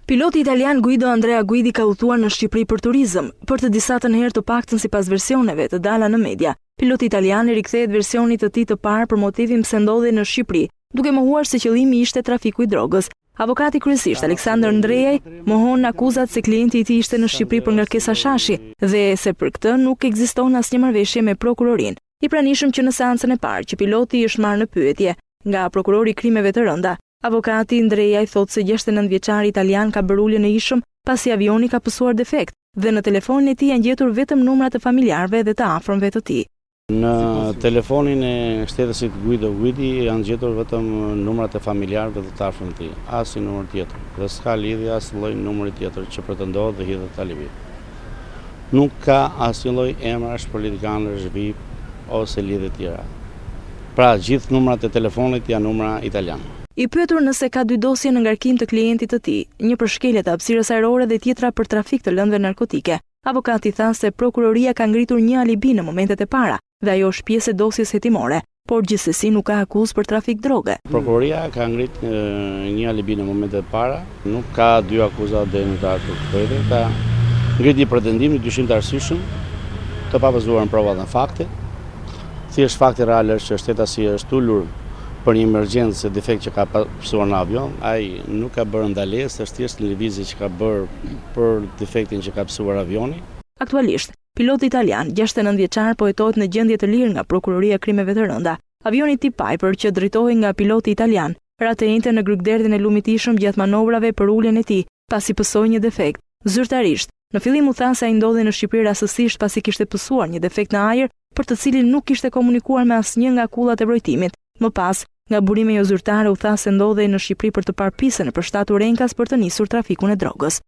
Piloti italian Guido Andrea Guidi ka udhëtuar në Shqipëri për turizëm, për të disa të herë të paktën sipas versioneve të dala në media. Piloti italian rikthehet versionit të tij të parë për motivin pse ndodhej në Shqipëri, duke mohuar se qëllimi ishte trafiku i drogës. Avokati kryesisht Aleksandr Ndrejaj mohon akuzat se klienti i tij ishte në Shqipëri për ngarkesa shashi dhe se për këtë nuk ekziston asnjë marrëveshje me prokurorin. I pranishëm që në seancën e parë që piloti është marrë në pyetje nga prokurori i krimeve të rënda. Avokati Ndrejaj thotë se 69 vjeçari italian ka bërë ulje në ishëm pasi avioni ka pësuar defekt dhe në telefonin e tij janë gjetur vetëm numrat e familjarëve dhe të afërmve të tij. Në telefonin e shtesësit Guido Guidi janë gjetur vetëm numrat e familjarëve dhe të afërmve të tij, asnjë numër tjetër. Dhe s'ka lidhje as lloj numri tjetër që pretendohet dhe hidhet alibi. Nuk ka asnjë lloj emrash politikanësh VIP ose lidhje tjera. Pra gjithë numrat e telefonit janë numra italian. I pyetur nëse ka 2 dosje në ngarkim të klientit të tij, një për shkelje të hapësirës ajrore dhe tjetra për trafik të lëndëve narkotike, avokati tha se prokuroria ka ngritur një alibi në momentet e para dhe ajo është pjesë e dosjes hetimore, por gjithsesi nuk ka akuzë për trafik droge. Prokuroria ka ngritur një alibi në momentet e para, nuk ka 2 akuza deri në datë të këtij, ka ngritur një pretendim në dyshim të arsyeshëm, të pabazuar në prova dhe fakte. Thjesht fakti real është që shtetësia është ulur për një emergjencë defekt që ka pësuar në avion, ai nuk ka bërë ndalesë, është thjesht një lëvizje që ka bërë për defektin që ka pësuar avioni. Aktualisht, piloti italian, 69 vjeçar, po jetohet në gjendje të lirë nga prokuroria e krimeve të rënda. Avioni tip Piper që drejtohej nga piloti italian, ratëinte në grykderdhin e lumit ishëm gjatë manovrave për uljen e tij, pasi pësoi një defekt. Zyrtarisht, në fillim u tha se ai ndodhej në Shqipëri rastësisht pasi kishte pësuar një defekt në ajër, për të cilin nuk kishte komunikuar me asnjë nga kullat e mbrojtimit. Më pas, nga burime jo zyrtare u tha se ndodhej në Shqipëri për të parë pjesën e përshtatur Renkas për të nisur trafikun e drogës.